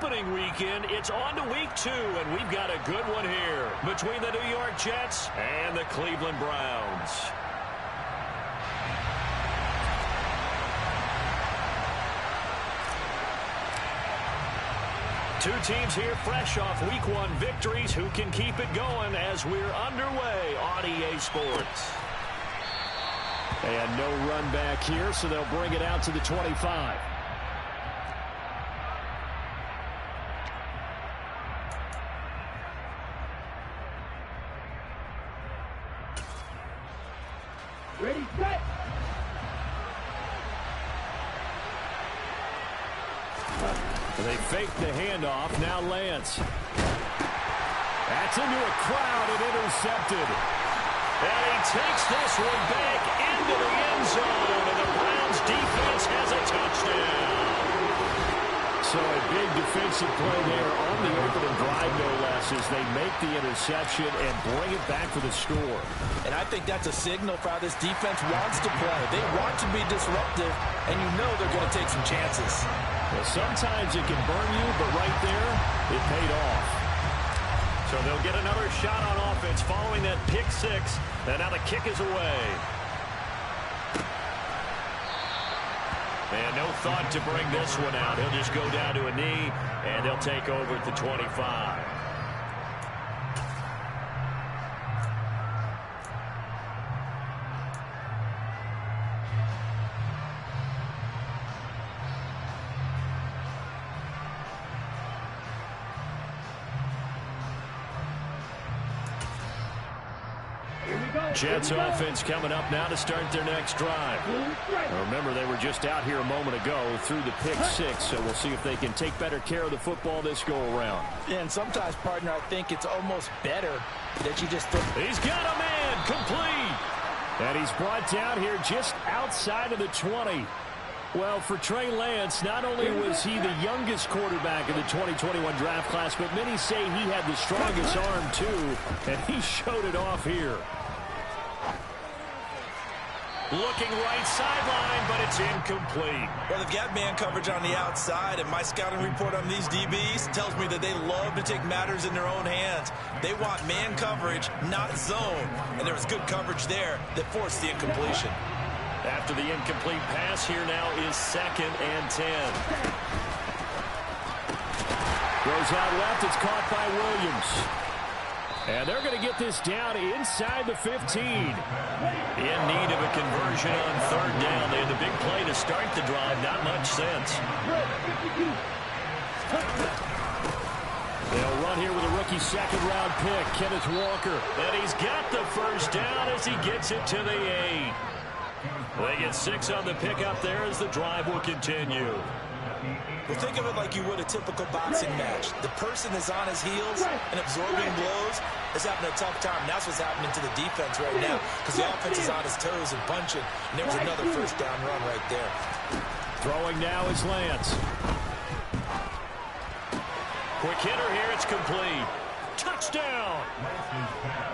opening weekend. It's on to week 2, and we've got a good one here between the New York Jets and the Cleveland Browns. Two teams here fresh off week 1 victories. Who can keep it going as we're underway on EA Sports? And no run back here, so they'll bring it out to the 25. Ready, set. They fake the handoff. Now Lance. That's into a crowd and intercepted. And he takes this one back into the end zone, and the Browns defense has a touchdown. So a big defensive play there on the opening drive, no less, as they make the interception and bring it back for the score. And I think that's a signal for how this defense wants to play. They want to be disruptive, and you know they're going to take some chances. Well, sometimes it can burn you, but right there, it paid off. So they'll get another shot on offense following that pick 6, and now the kick is away. And no thought to bring this one out. He'll just go down to a knee, and they'll take over at the 25. Jets offense coming up now to start their next drive. Remember, they were just out here a moment ago through the pick 6, so we'll see if they can take better care of the football this go-around. And sometimes, partner, I think it's almost better that you just... He's got a man complete. And he's brought down here just outside of the 20. Well, for Trey Lance, not only was he the youngest quarterback in the 2021 draft class, but many say he had the strongest arm, too, and he showed it off here. Looking right sideline, but it's incomplete. Well, they've got man coverage on the outside, and my scouting report on these DBs tells me that they love to take matters in their own hands. They want man coverage, not zone. And there was good coverage there that forced the incompletion. After the incomplete pass, here now is 2nd and 10. Goes out left. It's caught by Williams. And they're going to get this down inside the 15. In need of a conversion on 3rd down. They had the big play to start the drive. Not much sense. They'll run here with a rookie 2nd-round pick, Kenneth Walker. And he's got the 1st down as he gets it to the 8. They get 6 on the pick up there as the drive will continue. Well, think of it like you would a typical boxing match. The person is on his heels and absorbing blows is having a tough time. And that's what's happening to the defense right now because the offense is on his toes and punching. And there was another 1st down run right there. Throwing now is Lance. Quick hitter here. It's complete. Touchdown.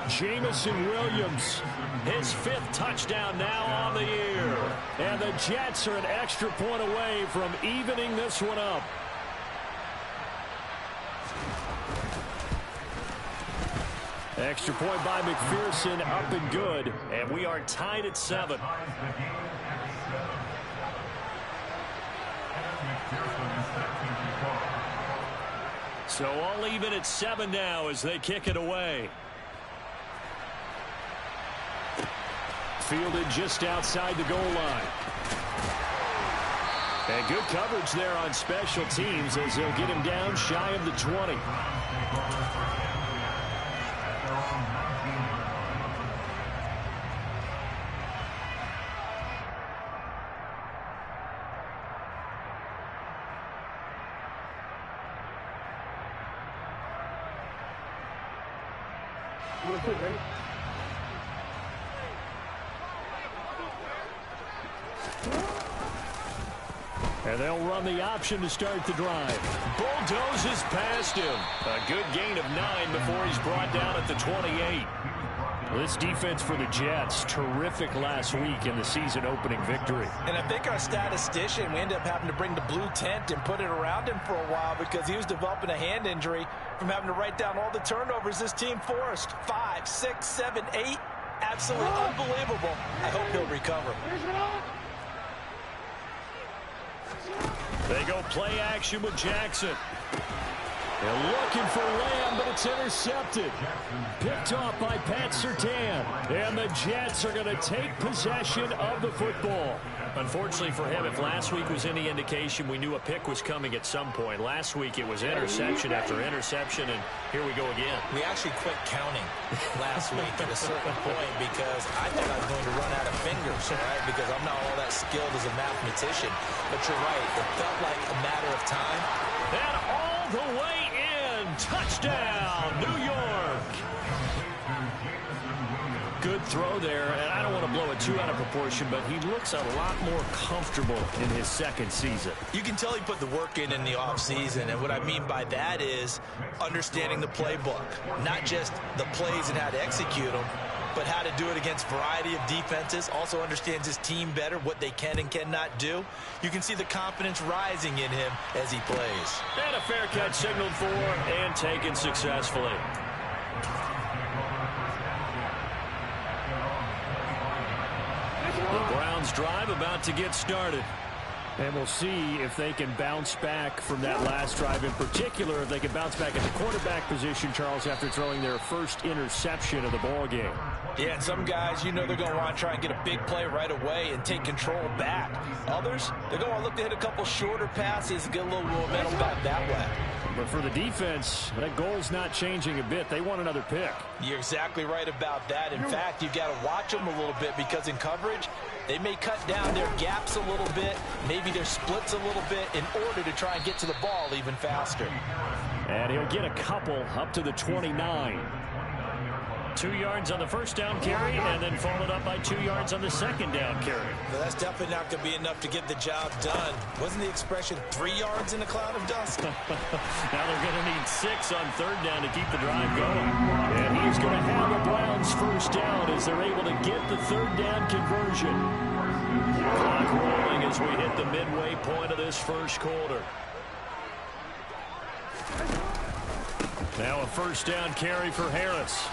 Jamison Williams. His 5th touchdown now on the year. And the Jets are an extra point away from evening this one up. Extra point by McPherson, up and good. And we are tied at 7. So all even at 7 now as they kick it away. Fielded just outside the goal line. And good coverage there on special teams as they'll get him down shy of the 20. And they'll run the option to start the drive. Bulldozes past him. A good gain of 9 before he's brought down at the 28. This defense for the Jets, terrific last week in the season opening victory. And I think our statistician, we ended up having to bring the blue tent and put it around him for a while because he was developing a hand injury from having to write down all the turnovers this team forced. 5, 6, 7, 8. Absolutely unbelievable. I hope he'll recover. They go play action with Jackson. They're looking for Lamb, but it's intercepted. Picked off by Pat Surtain. And the Jets are going to take possession of the football. Unfortunately for him, if last week was any indication, we knew a pick was coming at some point. Last week it was interception after interception, and here we go again. We actually quit counting last week at a certain point because I thought I was going to run out of fingers, right? Because I'm not all that skilled as a mathematician. But you're right. It felt like a matter of time. And all the way in. Touchdown, New York. Good throw there, and I don't want to blow it too out of proportion, but he looks a lot more comfortable in his second season. You can tell he put the work in the offseason, and what I mean by that is understanding the playbook, not just the plays and how to execute them, but how to do it against a variety of defenses. Also understands his team better, what they can and cannot do. You can see the confidence rising in him as he plays. And a fair catch signaled for and taken successfully. The Browns drive about to get started. And we'll see if they can bounce back from that last drive, in particular, if they can bounce back at the quarterback position, Charles, after throwing their first interception of the ball game. Yeah, and some guys, you know they're going to want to try and get a big play right away and take control back. Others, they're going to look to hit a couple shorter passes and get a little momentum back that way. But for the defense, that goal's not changing a bit. They want another pick. You're exactly right about that. In fact, you've got to watch them a little bit because in coverage, they may cut down their gaps a little bit, maybe their splits a little bit in order to try and get to the ball even faster. And he'll get a couple up to the 29. 2 yards on the first down carry, and then followed up by 2 yards on the second down carry. Well, that's definitely not going to be enough to get the job done. Wasn't the expression 3 yards in a cloud of dust? Now they're going to need 6 on third down to keep the drive going. And he's going to have the Browns first down as they're able to get the third down conversion. Clock rolling as we hit the midway point of this first quarter. Now a first down carry for Harris.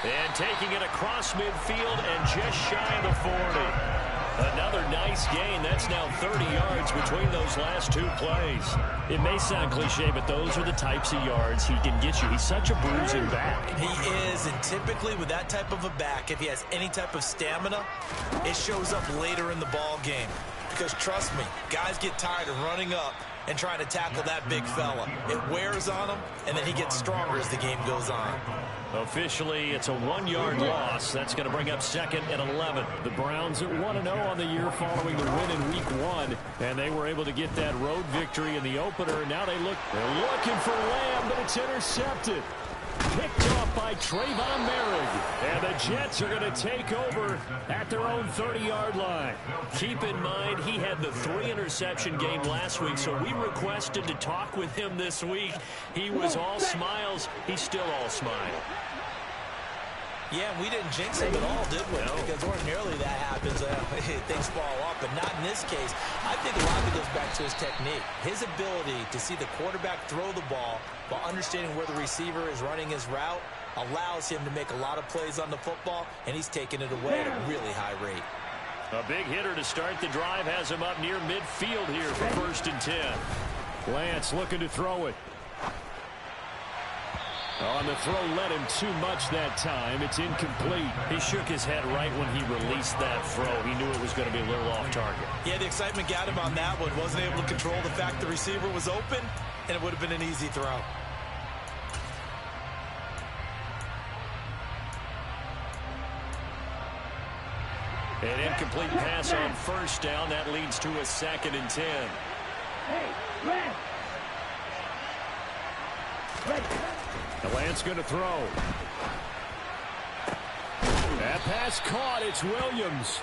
And taking it across midfield and just shy of the 40. Another nice gain. That's now 30 yards between those last 2 plays. It may sound cliche, but those are the types of yards he can get you. He's such a bruising back. He is, and typically with that type of a back, if he has any type of stamina, it shows up later in the ball game. Because trust me, guys get tired of running up and trying to tackle that big fella. It wears on him, and then he gets stronger as the game goes on. Officially, it's a 1-yard loss. That's going to bring up second and 11. The Browns at 1-0 on the year following the win in Week 1, and they were able to get that road victory in the opener. Now they're looking for Lamb, but it's intercepted. Picked off by Trayvon Merrick. And the Jets are going to take over at their own 30-yard line. Keep in mind, he had the 3-interception game last week, so we requested to talk with him this week. He was all smiles. He's still all smile. Yeah, we didn't jinx him at all, did we? No. Because ordinarily that happens. Things fall off, but not in this case. I think a lot of it goes back to his technique. His ability to see the quarterback throw the ball while understanding where the receiver is running his route allows him to make a lot of plays on the football, and he's taking it away at a really high rate. A big hitter to start the drive has him up near midfield here for 1st and 10. Lance looking to throw it. On the throw, led him too much that time. It's incomplete. He shook his head right when he released that throw. He knew it was going to be a little off target. Yeah, the excitement got him on that one. Wasn't able to control the fact the receiver was open, and it would have been an easy throw. An incomplete pass on first down. That leads to a 2nd and 10. Hey, Red! Red! The Lance going to throw. That pass caught. It's Williams.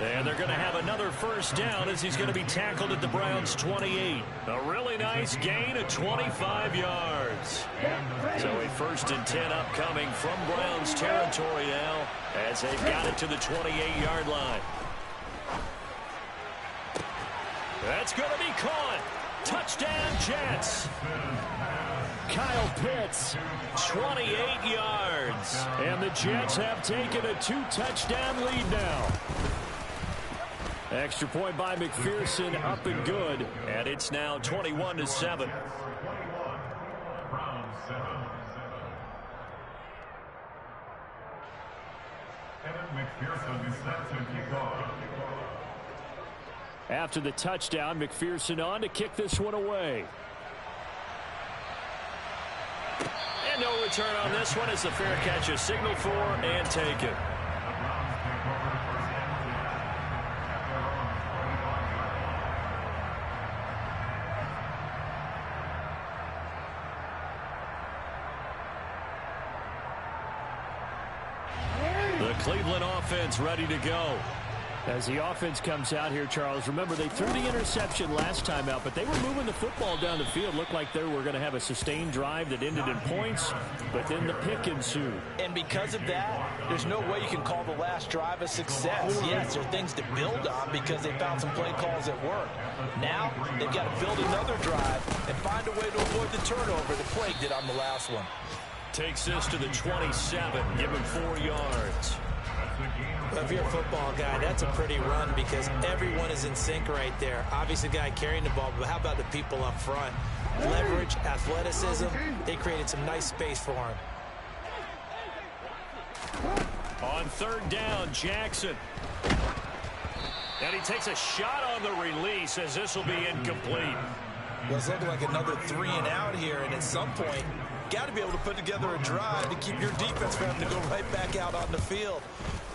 And they're going to have another first down as he's going to be tackled at the Browns' 28. A really nice gain of 25 yards. So a 1st and 10 upcoming from Browns territory now as they've got it to the 28-yard line. That's going to be caught. Touchdown, Jets. Kyle Pitts, 28 yards. And the Jets have taken a 2-touchdown lead now. Extra point by McPherson, up and good. And it's now 21-7. After the touchdown, McPherson on to kick this one away. And no return on this one as the fair catch is signaled for and taken. The Cleveland offense ready to go. As the offense comes out here, Charles, remember they threw the interception last time out, but they were moving the football down the field. Looked like they were going to have a sustained drive that ended in points, but then the pick ensued. And because of that, there's no way you can call the last drive a success. Yes, there are things to build on because they found some play calls that work. Now, they've got to build another drive and find a way to avoid the turnover the plague did on the last one. Takes this to the 27, give him 4 yards. Well, if you're a football guy, that's a pretty run because everyone is in sync right there. Obviously, the guy carrying the ball, but how about the people up front? Leverage, athleticism, they created some nice space for him. On 3rd down, Jackson. And he takes a shot on the release as this will be incomplete. Well, it's looking like another 3 and out here, and at some point, got to be able to put together a drive to keep your defense from having to go right back out on the field.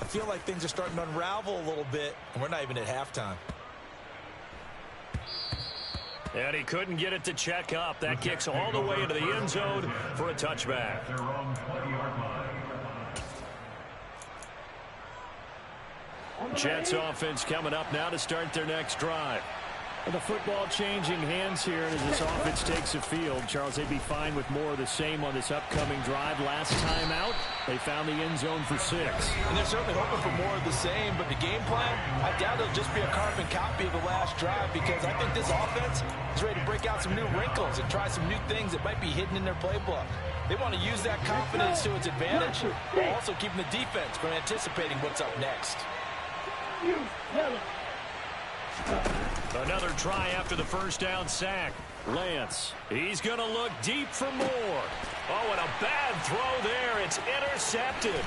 I feel like things are starting to unravel a little bit, and we're not even at halftime. And he couldn't get it to check up. That kicks all the way into the end zone for a touchback. Jets offense coming up now to start their next drive. The football changing hands here as this offense takes the field. Charles, they'd be fine with more of the same on this upcoming drive. Last time out, they found the end zone for 6. And they're certainly hoping for more of the same, but the game plan, I doubt it'll just be a carbon copy of the last drive because I think this offense is ready to break out some new wrinkles and try some new things that might be hidden in their playbook. They want to use that confidence to its advantage, while also keeping the defense from anticipating what's up next. Another try after the first down sack. Lance. He's going to look deep for more. Oh, and a bad throw there. It's intercepted.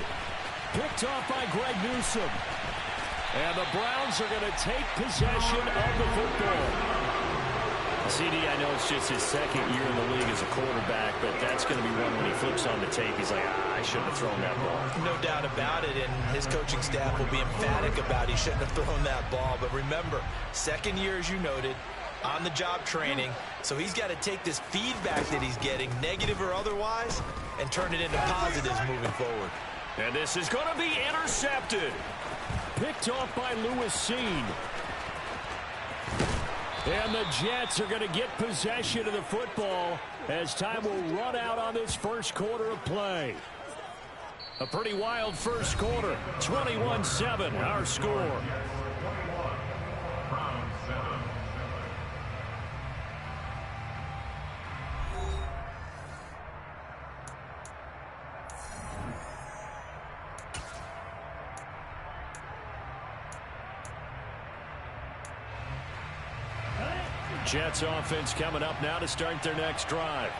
Picked off by Greg Newsome. And the Browns are going to take possession of the football. CD, I know it's just his 2nd year in the league as a quarterback, but that's going to be one when he flips on the tape. He's like, I shouldn't have thrown that ball. No doubt about it, and his coaching staff will be emphatic about he shouldn't have thrown that ball. But remember, 2nd year, as you noted, on-the-job training, so he's got to take this feedback that he's getting, negative or otherwise, and turn it into positives moving forward. And this is going to be intercepted. Picked off by Lewis Seen. And the Jets are going to get possession of the football as time will run out on this first quarter of play. A pretty wild first quarter. 21-7, our score. Jets offense coming up now to start their next drive.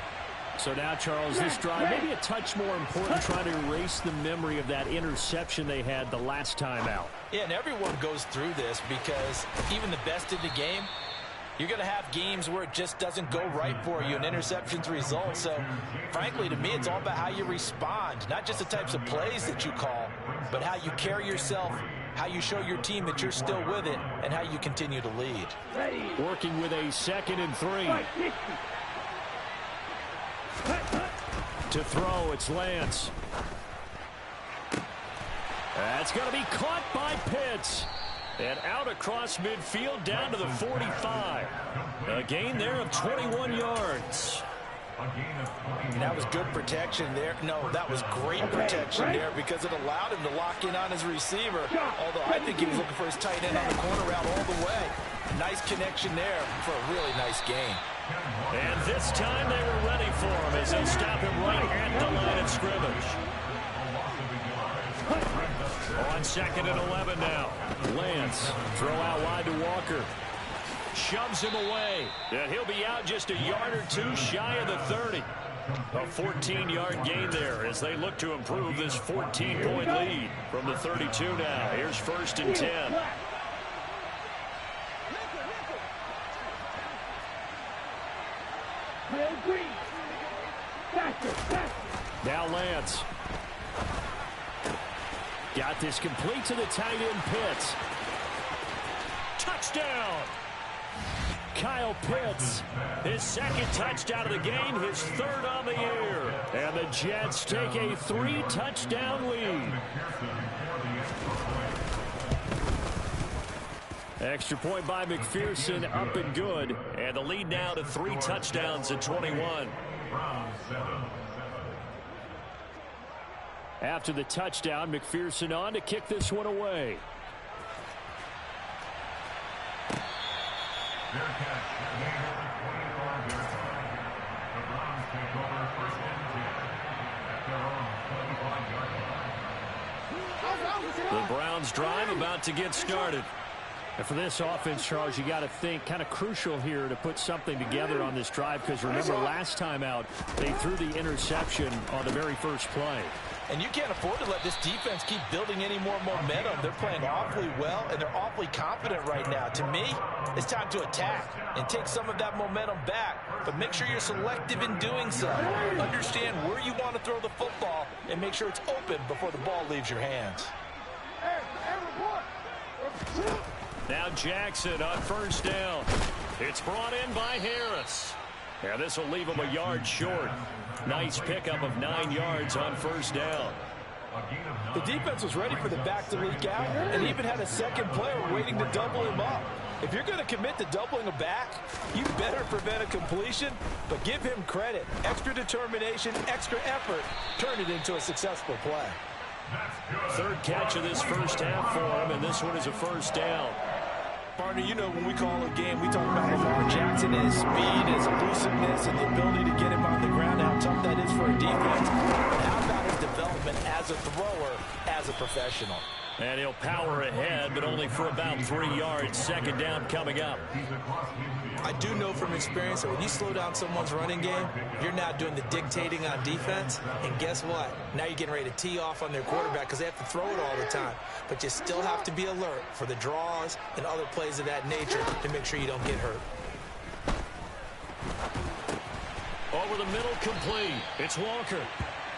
So now, Charles, this drive maybe a touch more important, trying to erase the memory of that interception they had the last time out. Yeah, and everyone goes through this because even the best in the game, you're going to have games where it just doesn't go right for you and interceptions result. So, frankly, to me, it's all about how you respond, not just the types of plays that you call, but how you carry yourself, how you show your team that you're still with it, and how you continue to lead. Working with a 2nd and 3. To throw, it's Lance. That's going to be caught by Pitts. And out across midfield down to the 45. A gain there of 21 yards. And that was good protection there. No, that was great protection there because it allowed him to lock in on his receiver. Although I think he was looking for his tight end on the corner route all the way. Nice connection there for a really nice gain. And this time they were ready for him as they stop him right at the line of scrimmage. On 2nd and 11 now. Lance, throw out wide to Walker. Shoves him away. And he'll be out just a yard or two shy of the 30. A 14-yard gain there as they look to improve this 14-point lead from the 32 now. Here's 1st and 10. Now Lance. Got this complete to the tight end Pitts. Touchdown! Kyle Pitts, his 2nd touchdown of the game, his 3rd on the year. And the Jets take a 3-touchdown lead. Extra point by McPherson, up and good. And the lead now to 3 touchdowns at 21. After the touchdown, McPherson on to kick this one away. The Browns drive about to get started. And for this offense, Charles, you got to think kind of crucial here to put something together on this drive because remember last time out they threw the interception on the very first play. And you can't afford to let this defense keep building any more momentum. They're playing awfully well, and they're awfully confident right now. To me, it's time to attack and take some of that momentum back. But make sure you're selective in doing so. Understand where you want to throw the football and make sure it's open before the ball leaves your hands. Now Jackson on 1st down. It's brought in by Harris. And this will leave him a yard short. Nice pickup of 9 yards on 1st down. The defense was ready for the back to leak out and even had a second player waiting to double him up. If you're going to commit to doubling a back, you better prevent a completion, but give him credit. Extra determination, extra effort, turn it into a successful play. 3rd catch of this first half for him, and this one is a 1st down. Partner, you know when we call a game, we talk about Lamar Jackson and his speed, his elusiveness, and the ability to get him on the ground, how tough that is for a defense. But how about his development as a thrower, as a professional? And he'll power ahead, but only for about 3 yards. 2nd down coming up. I do know from experience that when you slow down someone's running game, you're now doing the dictating on defense. And guess what? Now you're getting ready to tee off on their quarterback because they have to throw it all the time. But you still have to be alert for the draws and other plays of that nature to make sure you don't get hurt. Over the middle, complete. It's Walker.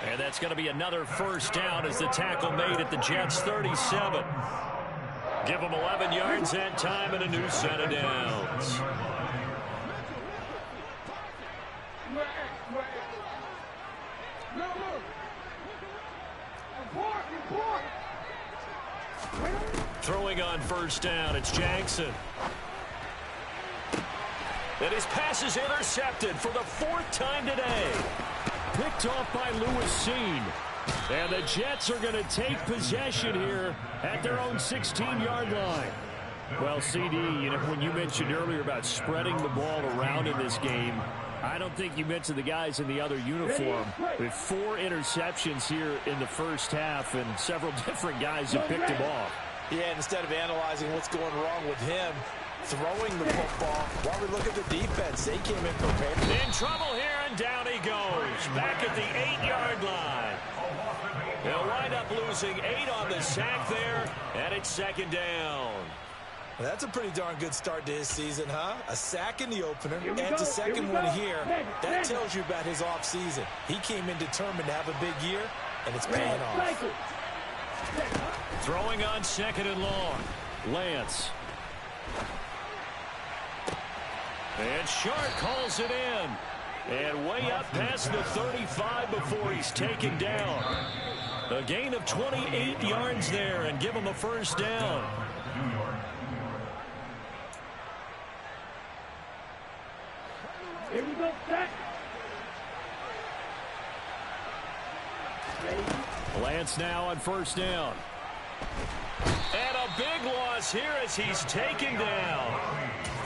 And that's going to be another 1st down as the tackle made at the Jets' 37. Give them 11 yards that time and a new set of downs. Throwing on 1st down, it's Jackson. And his pass is intercepted for the 4th time today. Picked off by Lewis Seen. And the Jets are going to take possession here at their own 16-yard line. Well, CD, you know, when you mentioned earlier about spreading the ball around in this game, I don't think you mentioned the guys in the other uniform. With 4 interceptions here in the first half, and several different guys have picked him off. Yeah, instead of analyzing what's going wrong with him, throwing the football, while we look at the defense, they came in prepared. In trouble here, and down he goes. Back at the 8-yard line. They'll wind up losing 8 on the sack there, and it's 2nd down. Well, that's a pretty darn good start to his season, huh? A sack in the opener, adds a second one here. That tells you about his offseason. He came in determined to have a big year, and it's paying off. Throwing on 2nd and long. Lance. And Sharp calls it in. And way up past the 35 before he's taken down. A gain of 28 yards there and give him a 1st down. Lance now on first down. And a big loss here as he's taken down.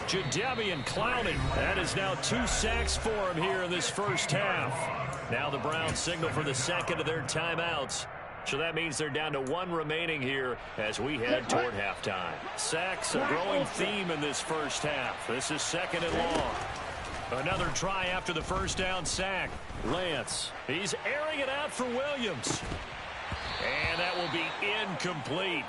Jadeveon Clowney. That is now 2 sacks for him here in this first half. Now the Browns signal for the second of their timeouts. So that means they're down to 1 remaining here as we head toward halftime. Sacks, a growing theme in this first half. This is 2nd and long. Another try after the first down sack. Lance. He's airing it out for Williams. And that will be incomplete.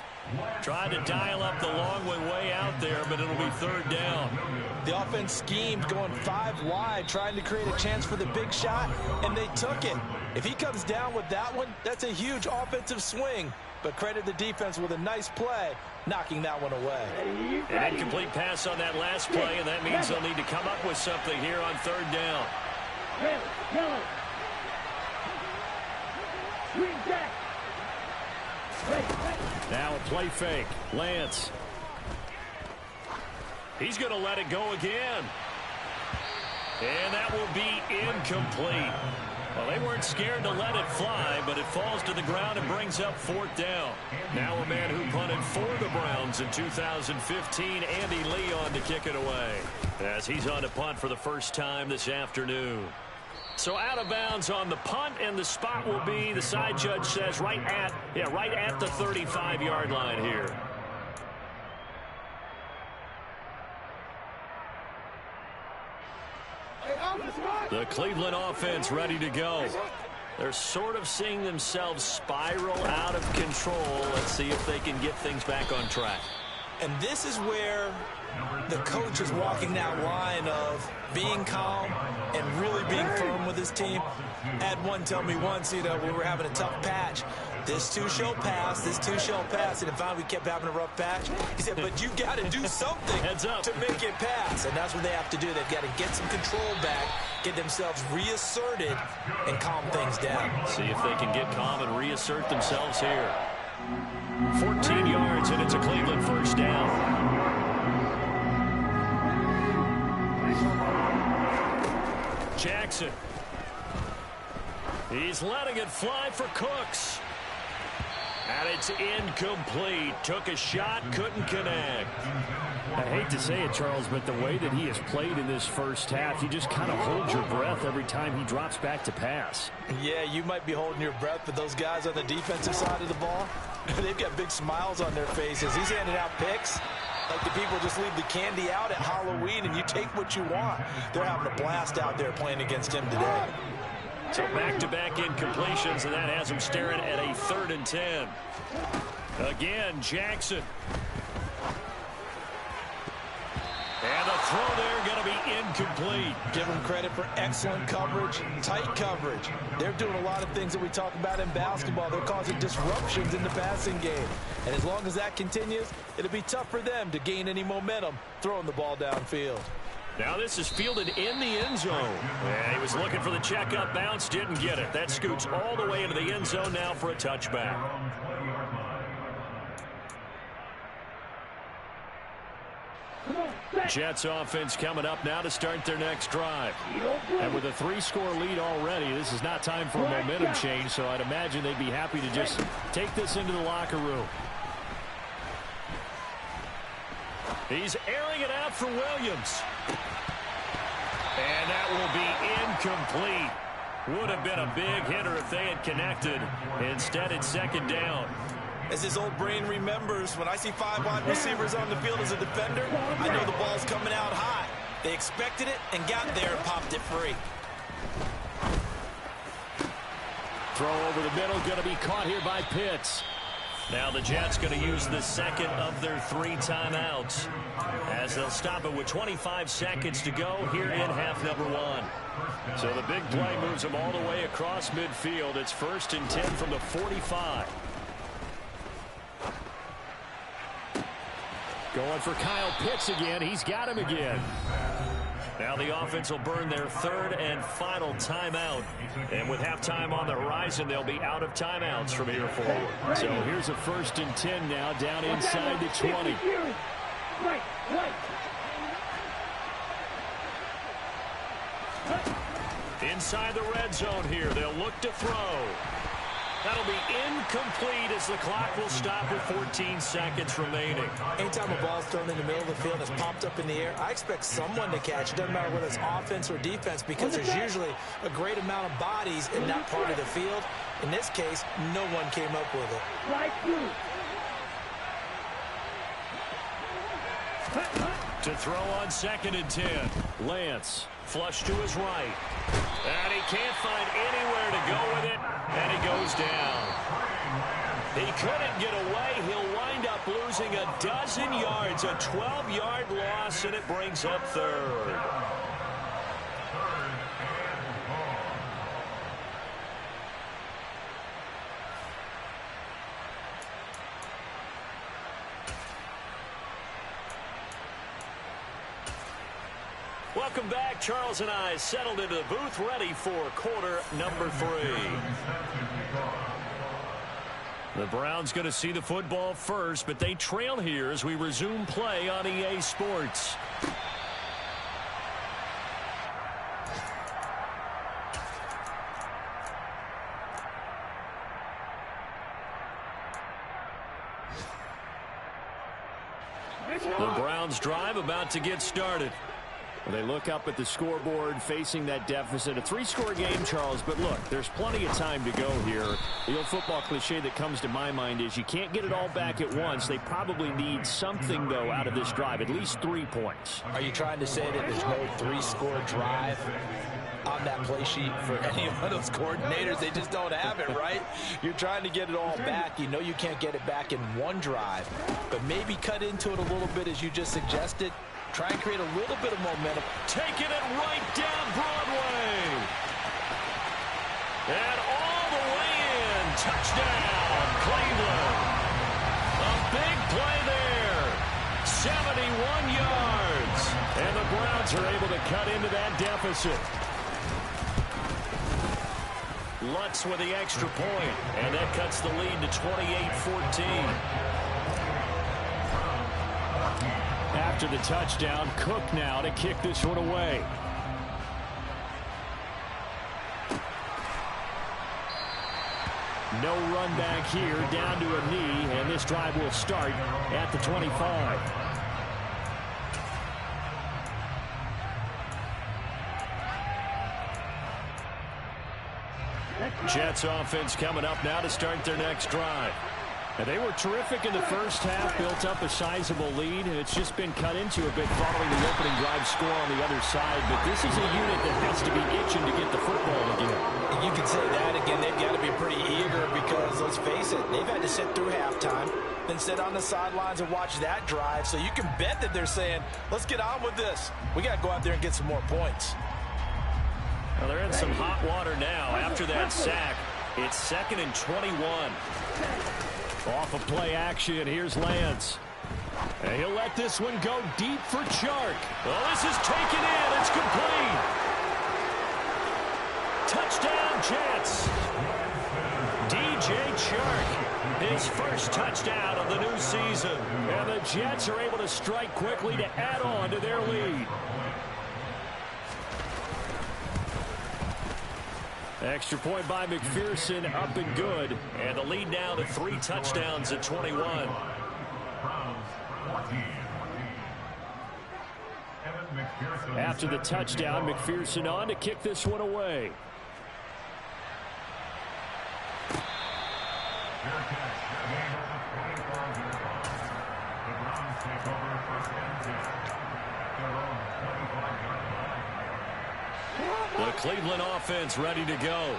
Tried to dial up the long way out there, but it'll be 3rd down. The offense schemed going 5 wide, trying to create a chance for the big shot, and they took it. If he comes down with that one, that's a huge offensive swing. But credit the defense with a nice play, knocking that one away. An incomplete pass on that last play, and that means they'll need to come up with something here on 3rd down. Now a play fake. Lance. He's going to let it go again. And that will be incomplete. Well, they weren't scared to let it fly, but it falls to the ground and brings up 4th down. Now a man who punted for the Browns in 2015, Andy Lee, on to kick it away, as he's on to punt for the first time this afternoon. So out of bounds on the punt, and the spot will be, the side judge says, right at the 35-yard line here. The Cleveland offense ready to go. They're sort of seeing themselves spiral out of control. Let's see if they can get things back on track. And this is where the coach is walking that line of being calm and really being firm with his team. Had one tell me once, we were having a tough patch. This too shall pass, this too shall pass. And finally we kept having a rough patch. He said, but you got to do something to make it pass. And that's what they have to do. They've got to get some control back, get themselves reasserted, and calm things down. See if they can get calm and reassert themselves here. 14 yards, and it's a Cleveland first down. Jackson. He's letting it fly for Cooks. And it's incomplete. Took a shot, couldn't connect. I hate to say it, Charles, but the way that he has played in this first half, you just kind of hold your breath every time he drops back to pass. Yeah, you might be holding your breath, but those guys on the defensive side of the ball, they've got big smiles on their faces. He's handing out picks like the people just leave the candy out at Halloween and you take what you want. They're having a blast out there playing against him today. So back-to-back incompletions, and that has him staring at a 3rd and 10. Again, Jackson. And the throw there going to be incomplete. Give them credit for excellent coverage, tight coverage. They're doing a lot of things that we talk about in basketball. They're causing disruptions in the passing game. And as long as that continues, it'll be tough for them to gain any momentum throwing the ball downfield. Now this is fielded in the end zone. And he was looking for the checkup bounce, didn't get it. That scoots all the way into the end zone now for a touchback. Jets offense coming up now to start their next drive. And with a 3-score lead already, this is not time for a momentum change, so I'd imagine they'd be happy to just take this into the locker room. He's airing it out for Williams. And that will be incomplete. Would have been a big hitter if they had connected. Instead, it's 2nd down. As his old brain remembers, when I see 5 wide receivers on the field as a defender, I know the ball's coming out hot. They expected it and got there and popped it free. Throw over the middle, going to be caught here by Pitts. Now the Jets going to use the second of their 3 timeouts as they'll stop it with 25 seconds to go here in half number 1. So the big play moves them all the way across midfield. It's 1st and 10 from the 45. Going for Kyle Pitts again. He's got him again. Now the offense will burn their 3rd and final timeout. And with halftime on the horizon, they'll be out of timeouts from here forward. So here's a 1st and 10 now down inside the 20. Inside the red zone here, they'll look to throw. That'll be incomplete as the clock will stop with 14 seconds remaining. Anytime a ball's thrown in the middle of the field and it's popped up in the air, I expect someone to catch it. Doesn't matter whether it's offense or defense, because there's usually a great amount of bodies in that part of the field. In this case, no one came up with it. To throw on 2nd and 10. Lance, flush to his right. And he can't find anywhere to go with it, and he goes down. He couldn't get away. He'll wind up losing a dozen yards, a 12-yard loss, and it brings up 3rd. Welcome back. Charles and I settled into the booth, ready for quarter number 3. The Browns going to see the football first, but they trail here as we resume play on EA Sports. The Browns drive about to get started. They look up at the scoreboard, facing that deficit. A 3-score game, Charles, but look, there's plenty of time to go here. The old football cliche that comes to my mind is you can't get it all back at once. They probably need something, though, out of this drive, at least 3 points. Are you trying to say that there's no 3-score drive on that play sheet for any one of those coordinators? They just don't have it, right? You're trying to get it all back. You know you can't get it back in one drive, but maybe cut into it a little bit as you just suggested. Try and create a little bit of momentum. Taking it right down Broadway. And all the way in. Touchdown, Cleveland. A big play there. 71 yards. And the Browns are able to cut into that deficit. Lutz with the extra point. And that cuts the lead to 28-14. After the touchdown, Cook now to kick this one away. No run back here, down to a knee, and this drive will start at the 25. Jets offense coming up now to start their next drive. And they were terrific in the first half, built up a sizable lead, and it's just been cut into a bit following the opening drive score on the other side. But this is a unit that has to be itching to get the football again. And you can say that again. They've got to be pretty eager because, let's face it, they've had to sit through halftime, then sit on the sidelines and watch that drive. So you can bet that they're saying, let's get on with this. We got to go out there and get some more points. Well, they're in some hot water now after that sack. It's 2nd and 21. Off of play action, here's Lance. And he'll let this one go deep for Chark. Oh, this is taken in. It's complete. Touchdown, Jets. DJ Chark, his first touchdown of the new season. And the Jets are able to strike quickly to add on to their lead. Extra point by McPherson, up and good. And the lead now to 3 touchdowns at 21. After the touchdown, McPherson on to kick this one away. The Cleveland offense ready to go.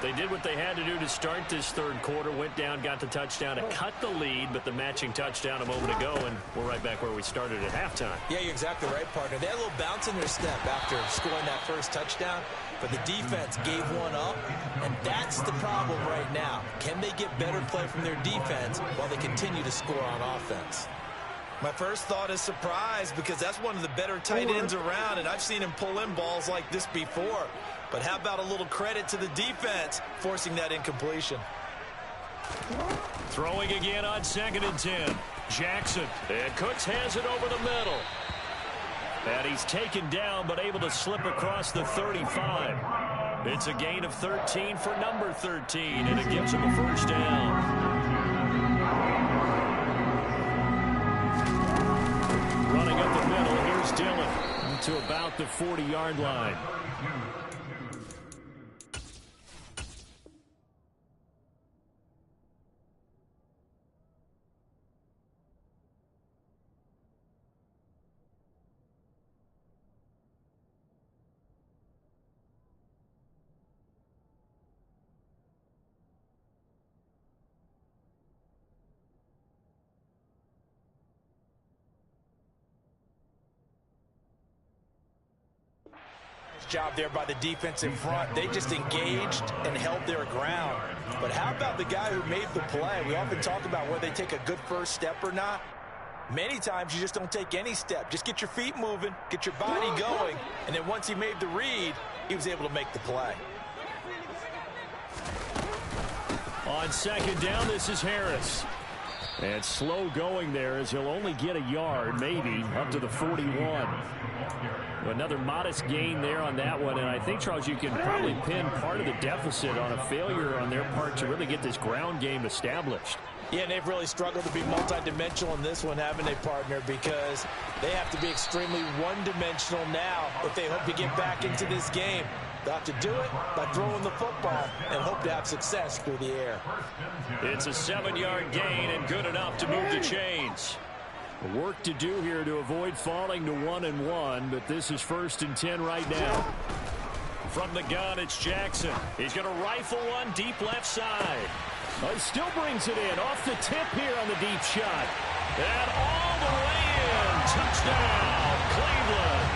They did what they had to do to start this third quarter, went down, got the touchdown to cut the lead, but the matching touchdown a moment ago, and we're right back where we started at halftime. Yeah, you're exactly right, partner. They had a little bounce in their step after scoring that first touchdown, but the defense gave one up, and that's the problem right now. Can they get better play from their defense while they continue to score on offense? My first thought is surprise, because that's one of the better tight ends around, and I've seen him pull in balls like this before. But how about a little credit to the defense forcing that incompletion? Throwing again on 2nd and 10. Jackson, and Cooks has it over the middle. And he's taken down, but able to slip across the 35. It's a gain of 13 for number 13, and it gives him a first down. Running up the middle, here's Dillon to about the 40-yard line. Job there by the defense in front. They just engaged and held their ground. But how about the guy who made the play? We often talk about whether they take a good first step or not. Many times you just don't take any step. Just get your feet moving, get your body going, and then once he made the read, he was able to make the play. On second down, this is Harris. And slow going there as he'll only get a yard, maybe, up to the 41. Another modest gain there on that one, and I think, Charles, you can probably pin part of the deficit on a failure on their part to really get this ground game established. Yeah, and they've really struggled to be multidimensional in this one, haven't they, partner? Because they have to be extremely one-dimensional now if they hope to get back into this game. They'll have to do it by throwing the football and hope to have success through the air. It's a 7-yard gain and good enough to move the chains. Work to do here to avoid falling to 1-1, but this is 1st and 10 right now. From the gun, it's Jackson. He's going to rifle one deep left side. He still brings it in off the tip here on the deep shot. And all the way in. Touchdown, Cleveland.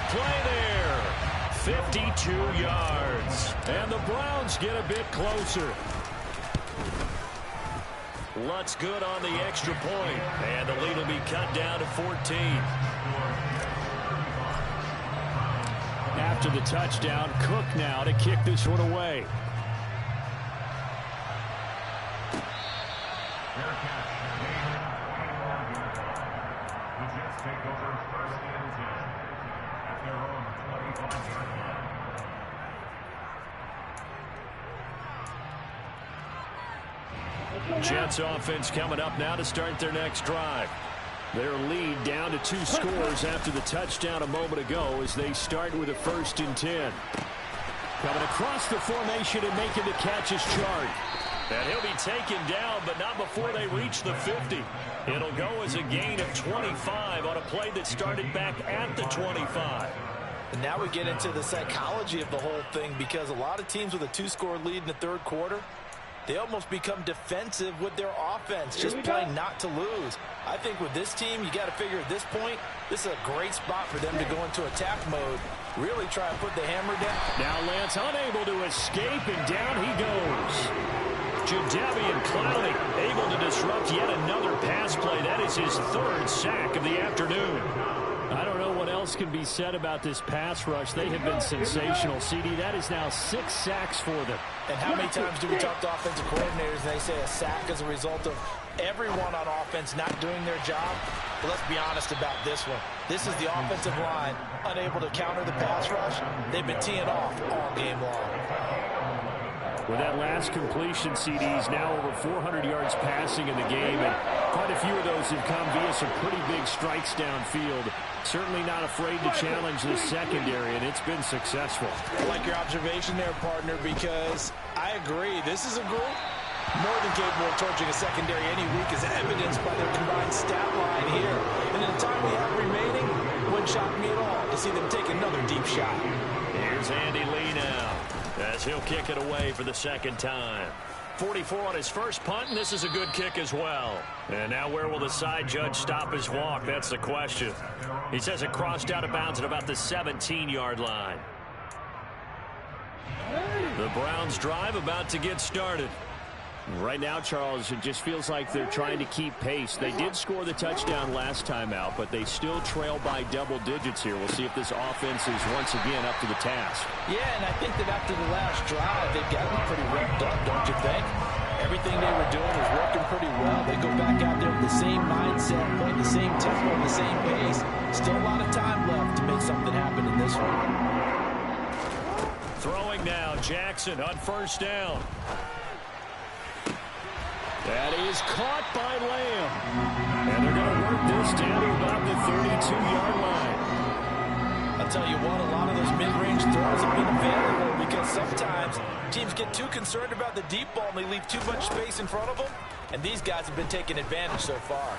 Play there. 52 yards. And the Browns get a bit closer. Lutz good on the extra point. And the lead will be cut down to 14. After the touchdown, Cook now to kick this one away. Jets offense coming up now to start their next drive. Their lead down to 2 scores after the touchdown a moment ago as they start with a 1st and 10. Coming across the formation and making the catch is Chart. And he'll be taken down, but not before they reach the 50. It'll go as a gain of 25 on a play that started back at the 25. And now we get into the psychology of the whole thing, because a lot of teams with a 2-score lead in the third quarter, they almost become defensive with their offense, just playing not to lose. I think with this team, you got to figure at this point, this is a great spot for them to go into attack mode, really try to put the hammer down. Now Lance unable to escape, and down he goes. Jadeveon Clowney able to disrupt yet another pass play. That is his 3rd sack of the afternoon. I don't know what else can be said about this pass rush. They have been sensational, CD. That is now 6 sacks for them. And how many times do we talk to offensive coordinators and they say a sack is a result of everyone on offense not doing their job? But let's be honest about this one. This is the offensive line unable to counter the pass rush. They've been teeing off all game long. With that last completion, CD's now over 400 yards passing in the game, and quite a few of those have come via some pretty big strikes downfield. Certainly not afraid to challenge the secondary, and it's been successful. I like your observation there, partner, because I agree. This is a group more than capable of torching a secondary any week, as evidenced by their combined stat line here. And in the time we have remaining, it wouldn't shock me at all to see them take another deep shot. Here's Andy Lee now, as he'll kick it away for the 2nd time. 44 on his first punt, and this is a good kick as well. And now where will the side judge stop his walk? That's the question. He says it crossed out of bounds at about the 17-yard line. The Browns drive about to get started. Right now, Charles, it just feels like they're trying to keep pace. They did score the touchdown last time out, but they still trail by double digits here. We'll see if this offense is once again up to the task. Yeah, and I think that after the last drive, they've gotten pretty revved up, don't you think? Everything they were doing was working pretty well. They go back out there with the same mindset, playing the same tempo, the same pace. Still a lot of time left to make something happen in this one. Throwing now, Jackson on first down. That is caught by Lamb. And they're going to work this down to about the 32-yard line. I'll tell you what, a lot of those mid-range throws have been available because sometimes teams get too concerned about the deep ball and they leave too much space in front of them. And these guys have been taking advantage so far.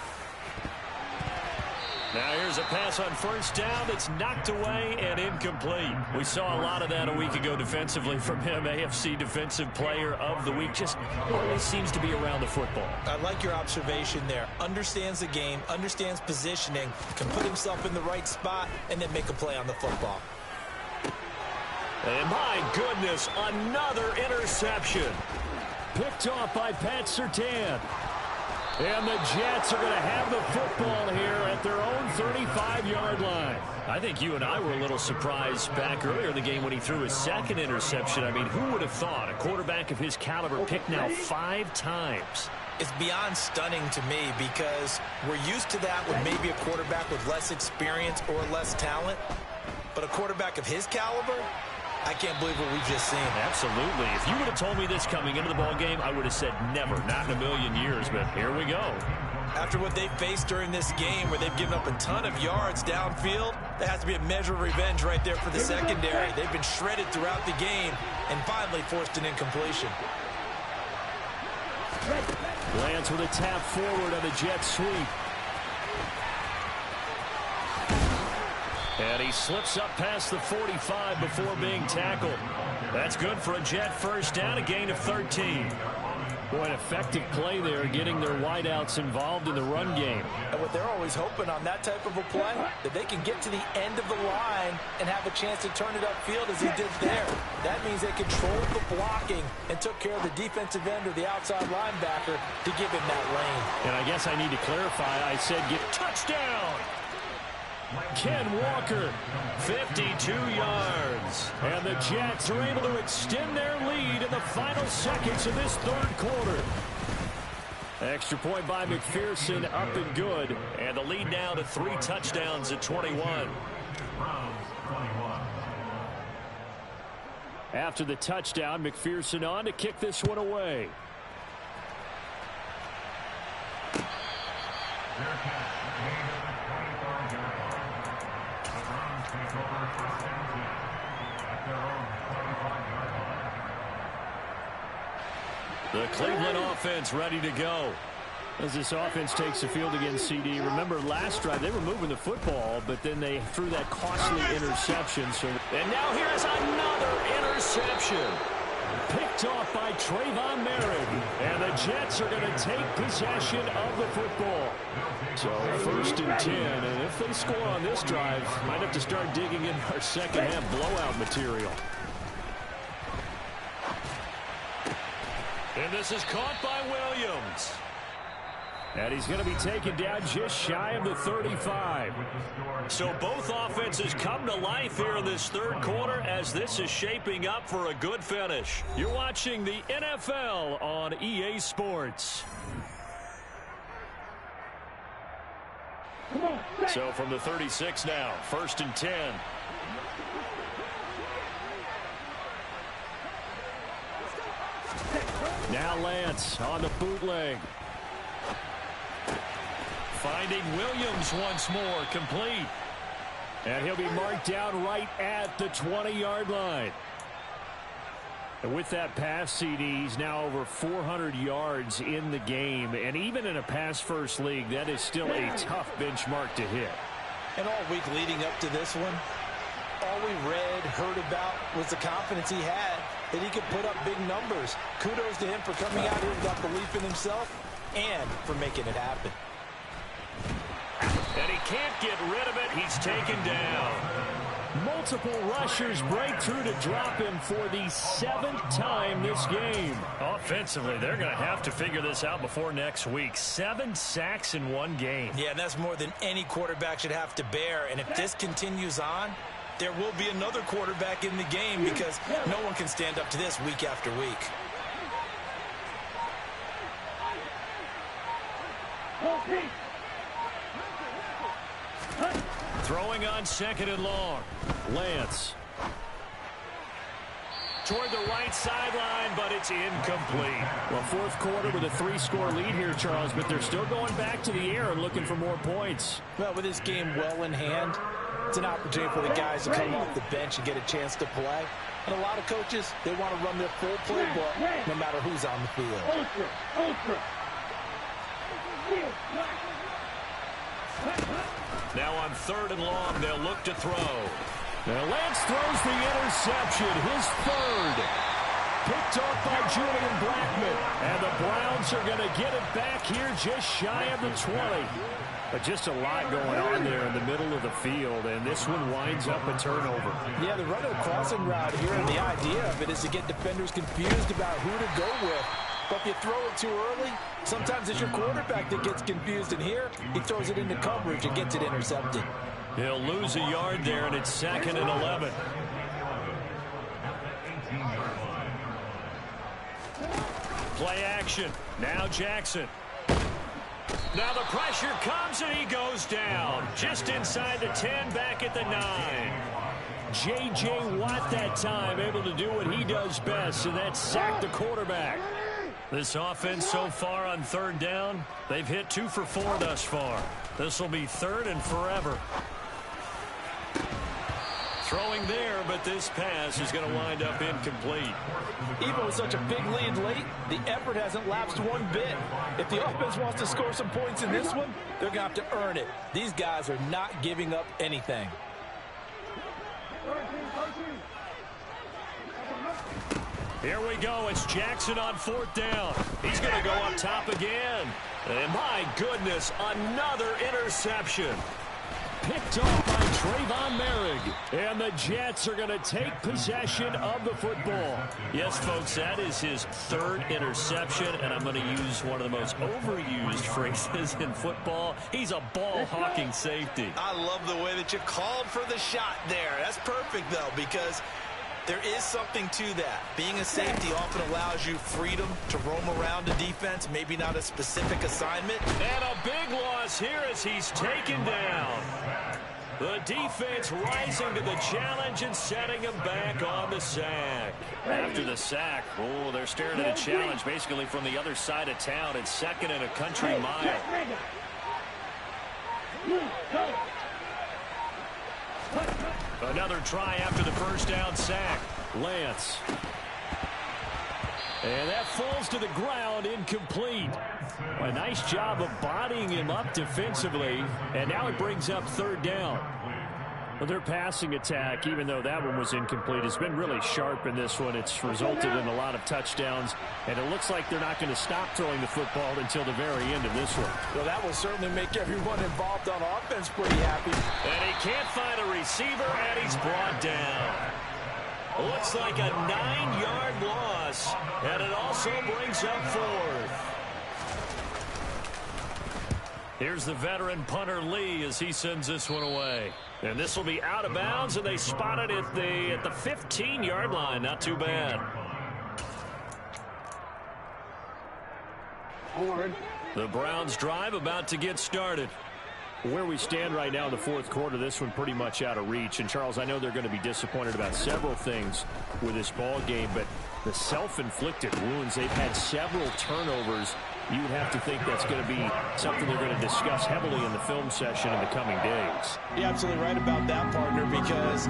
Now here's a pass on first down that's knocked away and incomplete. We saw a lot of that a week ago defensively from him. AFC Defensive Player of the Week. Just always seems to be around the football. I like your observation there. Understands the game, understands positioning, can put himself in the right spot, and then make a play on the football. And my goodness, another interception. Picked off by Pat Surtain. And the Jets are going to have the football here at their own 35-yard line. I think you and I were a little surprised back earlier in the game when he threw his second interception. I mean, who would have thought a quarterback of his caliber picked now 5 times? It's beyond stunning to me because we're used to that with maybe a quarterback with less experience or less talent. But a quarterback of his caliber, I can't believe what we've just seen. Absolutely. If you would have told me this coming into the ballgame, I would have said never, not in a million years, but here we go. After what they faced during this game where they've given up a ton of yards downfield, there has to be a measure of revenge right there for the secondary. They've been shredded throughout the game and finally forced an incompletion. Lance with a tap forward on the jet sweep. And he slips up past the 45 before being tackled. That's good for a Jet first down, a gain of 13. Boy, an effective play there, getting their wideouts involved in the run game. And what they're always hoping on that type of a play, that they can get to the end of the line and have a chance to turn it upfield as he did there. That means they controlled the blocking and took care of the defensive end or the outside linebacker to give him that lane. And I guess I need to clarify, I said get Touchdown! Ken Walker, 52 yards. And the Jets are able to extend their lead in the final seconds of this third quarter. Extra point by McPherson, up and good. And the lead now to 3 touchdowns at 21. After the touchdown, McPherson on to kick this one away. The Cleveland offense ready to go. As this offense takes the field against CD, remember last drive they were moving the football, but then they threw that costly interception. And now here's another interception. Picked off by Trayvon Merritt. And the Jets are going to take possession of the football. So 1st and 10, and if they score on this drive, might have to start digging in our second half blowout material. And this is caught by Williams. And he's going to be taken down just shy of the 35. So both offenses come to life here in this third quarter as this is shaping up for a good finish. You're watching the NFL on EA Sports. So from the 36 now, 1st and 10. Now Lance on the bootleg. Finding Williams once more, complete. And he'll be marked down right at the 20-yard line. And with that pass, CD, he's now over 400 yards in the game. And even in a pass-first league, that is still a tough benchmark to hit. And all week leading up to this one, all we read, heard about was the confidence he had that he could put up big numbers. Kudos to him for coming out here with that belief in himself and for making it happen. And he can't get rid of it. He's taken down. Multiple rushers break through to drop him for the 7th time this game. Offensively, they're going to have to figure this out before next week. 7 sacks in one game. Yeah, and that's more than any quarterback should have to bear. And if this continues on, there will be another quarterback in the game because no one can stand up to this week after week. Throwing on 2nd and long. Lance. Toward the right sideline, but it's incomplete. Well, 4th quarter with a 3-score lead here, Charles, but they're still going back to the air and looking for more points. Well, with this game well in hand, it's an opportunity for the guys to come off the bench and get a chance to play. And a lot of coaches, they want to run their full playbook no matter who's on the field. Now on 3rd and long, they'll look to throw. Now Lance throws the interception, his 3rd. Picked off by Julian Blackman. And the Browns are going to get it back here just shy of the 20. But just a lot going on there in the middle of the field, and this one winds up a turnover. Yeah, they're running a crossing route here, and the idea of it is to get defenders confused about who to go with. But if you throw it too early, sometimes it's your quarterback that gets confused, and here he throws it into coverage and gets it intercepted. He'll lose a yard there, and it's 2nd and 11. Play action. Now Jackson. Now the pressure comes, and he goes down. Just inside the 10, back at the 9. J.J. Watt that time able to do what he does best, and that's sack the quarterback. This offense so far on 3rd down, they've hit 2 for 4 thus far. This will be 3rd and forever. Throwing there, but this pass is going to wind up incomplete. Even with such a big lead late, the effort hasn't lapsed one bit. If the offense wants to score some points in this one, they're going to have to earn it. These guys are not giving up anything. Here we go. It's Jackson on 4th down. He's going to go up top again. And my goodness, another interception. Picked off by Trayvon Merrick. And the Jets are going to take possession of the football. Yes, folks, that is his 3rd interception, and I'm going to use one of the most overused phrases in football. He's a ball-hawking safety. I love the way that you called for the shot there. That's perfect, though, because there is something to that. Being a safety often allows you freedom to roam around the defense, maybe not a specific assignment. And a big loss here as he's taken down. The defense rising to the challenge and setting him back on the sack. After the sack, oh, they're staring at a challenge basically from the other side of town. It's 2nd and a country mile. Another try after the 1st down sack. Lance. And that falls to the ground, incomplete. A nice job of bodying him up defensively. And now it brings up 3rd down. Well, their passing attack, even though that one was incomplete, has been really sharp in this one. It's resulted in a lot of touchdowns, and it looks like they're not going to stop throwing the football until the very end of this one. Well, that will certainly make everyone involved on offense pretty happy. And he can't find a receiver, and he's brought down. Looks like a 9-yard loss, and it also brings up 4th. Here's the veteran punter Lee as he sends this one away. And this will be out of bounds, and they spot it at the 15-yard line. Not too bad. The Browns drive about to get started. Where we stand right now in the 4th quarter, this one pretty much out of reach. And, Charles, I know they're going to be disappointed about several things with this ball game, but the self-inflicted wounds, they've had several turnovers. You would have to think that's going to be something they're going to discuss heavily in the film session in the coming days. You're absolutely right about that, partner, because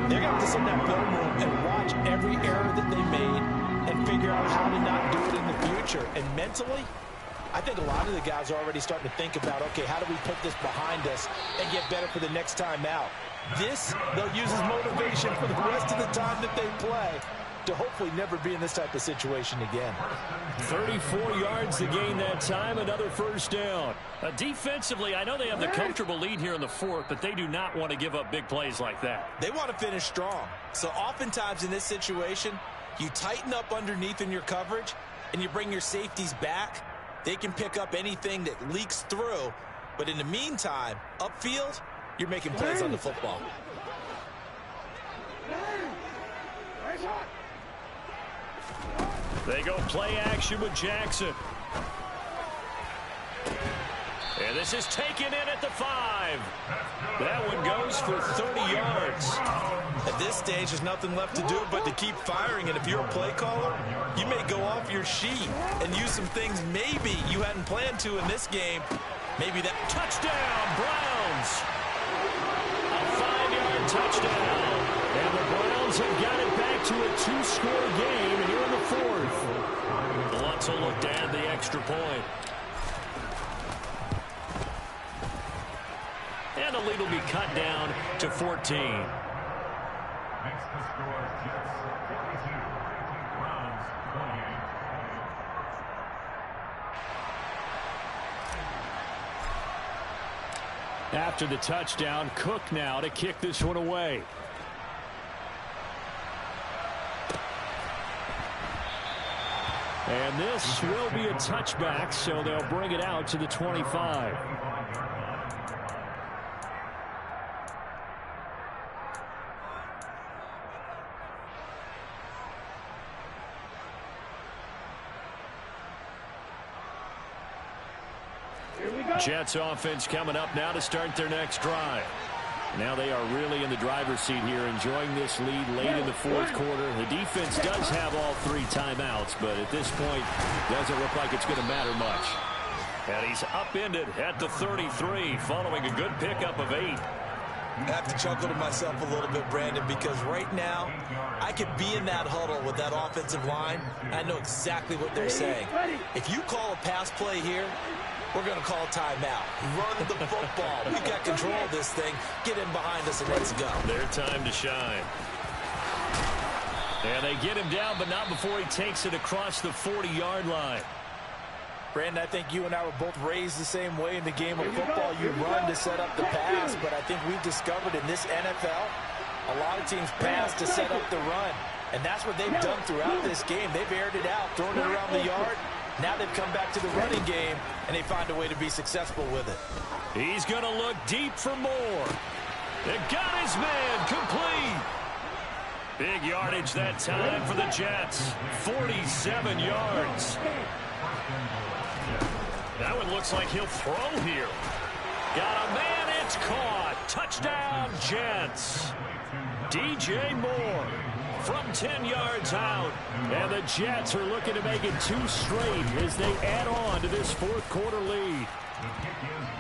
they're going to have to sit in that film room and watch every error that they made and figure out how to not do it in the future. And mentally, I think a lot of the guys are already starting to think about, okay, how do we put this behind us and get better for the next time out? This, they'll use as motivation for the rest of the time that they play. to hopefully never be in this type of situation again. 34 yards to gain that time, another first down. Defensively, I know they have the comfortable lead here in the fourth, but they do not want to give up big plays like that. They want to finish strong. So oftentimes in this situation, you tighten up underneath in your coverage, and you bring your safeties back. They can pick up anything that leaks through. But in the meantime, upfield, you're making plays on the football. They go play action with Jackson. And this is taken in at the 5. That one goes for 30 yards. At this stage, there's nothing left to do but to keep firing. And if you're a play caller, you may go off your sheet and use some things maybe you hadn't planned to in this game. Maybe that touchdown, Browns. A 5-yard touchdown. And the Browns have got it back to a 2-score game here in the fourth. The Lutz will look to add the extra point. And the lead will be cut down to 14. Next to score, Jets 42, Browns 28. After the touchdown, Cook now to kick this one away. And this will be a touchback, so they'll bring it out to the 25. Jets offense coming up now to start their next drive. Now they are really in the driver's seat here, enjoying this lead late in the fourth quarter. The defense does have all 3 timeouts, but at this point, doesn't look like it's going to matter much. And he's upended at the 33, following a good pickup of 8. I have to chuckle to myself a little bit, Brandon, because right now, I could be in that huddle with that offensive line. I know exactly what they're saying. If you call a pass play here, we're going to call timeout. Run the football. We've got control of this thing. Get in behind us and let's go. Their time to shine. And they get him down, but not before he takes it across the 40-yard line. Brandon, I think you and I were both raised the same way in the game of football. You run to set up the pass, but I think we've discovered in this NFL, a lot of teams pass to set up the run. And that's what they've done throughout this game. They've aired it out, thrown it around the yard. Now they've come back to the running game, and they find a way to be successful with it. He's going to look deep for more. They got his man complete. Big yardage that time for the Jets. 47 yards. That one looks like he'll throw here. Got a man, it's caught. Touchdown, Jets. DJ Moore from 10 yards out. And the Jets are looking to make it 2 straight as they add on to this fourth quarter lead.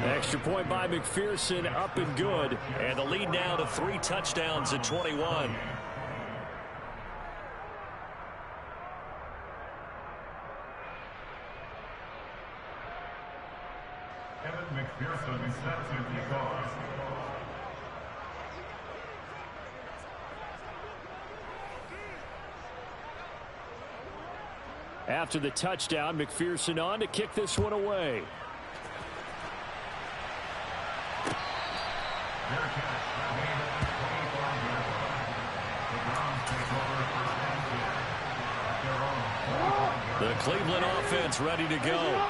Extra point by McPherson, up and good. And the lead now to 3 touchdowns at 21. McPherson set to kick off. After the touchdown, McPherson on to kick this one away. The Cleveland offense ready to go.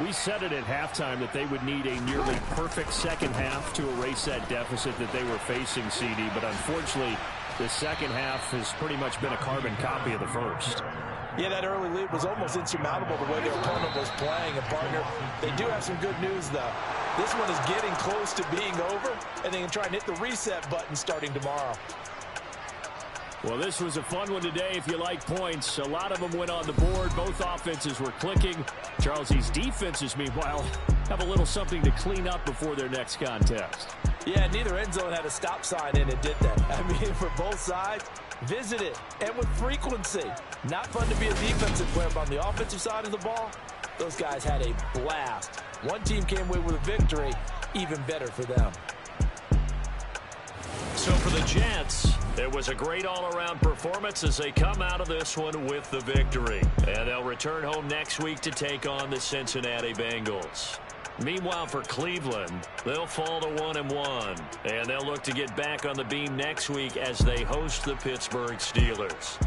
We said it at halftime that they would need a nearly perfect second half to erase that deficit that they were facing, CD. But unfortunately, the second half has pretty much been a carbon copy of the first. Yeah, that early lead was almost insurmountable the way their opponent was playing. And, partner, they do have some good news, though. This one is getting close to being over, and they can try and hit the reset button starting tomorrow. Well, this was a fun one today if you like points. A lot of them went on the board. Both offenses were clicking. Charles, these defenses, meanwhile, have a little something to clean up before their next contest. Yeah, neither end zone had a stop sign in it, did they? I mean, for both sides, visit it, and with frequency. Not fun to be a defensive player, but on the offensive side of the ball, those guys had a blast. One team came away with a victory, even better for them. So for the Jets, it was a great all-around performance as they come out of this one with the victory. And they'll return home next week to take on the Cincinnati Bengals. Meanwhile, for Cleveland, they'll fall to 1-1. And they'll look to get back on the beam next week as they host the Pittsburgh Steelers.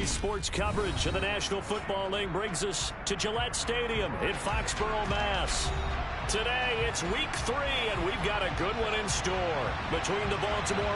Today's sports coverage of the National Football League brings us to Gillette Stadium in Foxborough, Mass. Today, it's week 3, and we've got a good one in store between the Baltimore